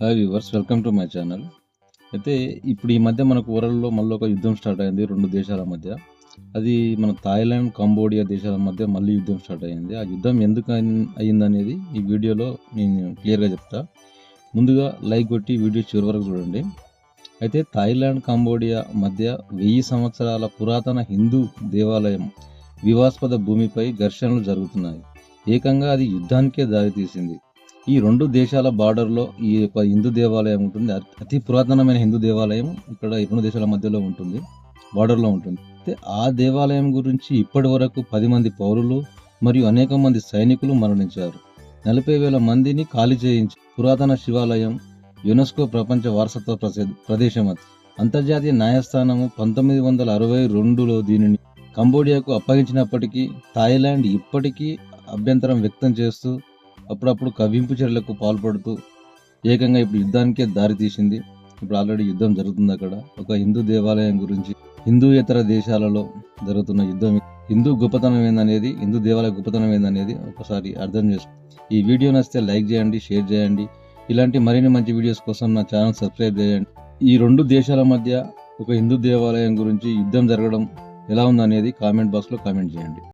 Hi viewers, welcome to my channel. అయితే ఇప్పుడు ఈ మధ్య మనకు వరల్డ్లో మళ్ళీ ఒక యుద్ధం స్టార్ట్ అయింది రెండు దేశాల మధ్య. అది మన థాయిలాండ్, కంబోడియా దేశాల మధ్య మళ్ళీ యుద్ధం స్టార్ట్ అయింది. ఆ యుద్ధం ఎందుకు అయిందనేది ఈ వీడియోలో నేను క్లియర్గా చెప్తా. ముందుగా లైక్ కొట్టి వీడియో చివరి వరకు చూడండి. అయితే థాయిలాండ్, కంబోడియా మధ్య 1000 సంవత్సరాల పురాతన హిందూ దేవాలయం వివాస్పద భూమిపై ఘర్షణలు జరుగుతున్నాయి. ఏకంగా అది యుద్ధానికే దారితీసింది. ఈ రెండు దేశాల బార్డర్లో ఈ యొక్క హిందూ దేవాలయం ఉంటుంది. అతి పురాతనమైన హిందూ దేవాలయం ఇక్కడ ఈ రెండు దేశాల మధ్యలో ఉంటుంది, బార్డర్లో ఉంటుంది. అయితే ఆ దేవాలయం గురించి ఇప్పటి వరకు 10 మంది పౌరులు మరియు అనేక మంది సైనికులు మరణించారు. 40,000 మందిని ఖాళీ చేయించి పురాతన శివాలయం యునెస్కో ప్రపంచ వారసత్వ ప్రదేశం. అంతర్జాతీయ న్యాయస్థానము 1962లో దీనిని కంబోడియాకు అప్పగించినప్పటికీ థాయిలాండ్ ఇప్పటికీ అభ్యంతరం వ్యక్తం చేస్తూ అప్పుడప్పుడు కవ్వింపు చర్యలకు పాల్పడుతూ ఏకంగా ఇప్పుడు యుద్ధానికే దారి తీసింది. ఇప్పుడు ఆల్రెడీ యుద్ధం జరుగుతుంది అక్కడ. ఒక హిందూ దేవాలయం గురించి హిందూయేతర దేశాలలో జరుగుతున్న యుద్ధం, హిందూ గొప్పతనం ఏందనేది, హిందూ దేవాలయ గొప్పతనం ఏందనేది ఒకసారి అర్థం చేసుకోండి. ఈ వీడియో నచ్చితే లైక్ చేయండి, షేర్ చేయండి. ఇలాంటి మరిన్ని మంచి వీడియోస్ కోసం నా ఛానల్ సబ్స్క్రైబ్ చేయండి. ఈ రెండు దేశాల మధ్య ఒక హిందూ దేవాలయం గురించి యుద్ధం జరగడం ఎలా ఉందనేది కామెంట్ బాక్స్లో కామెంట్ చేయండి.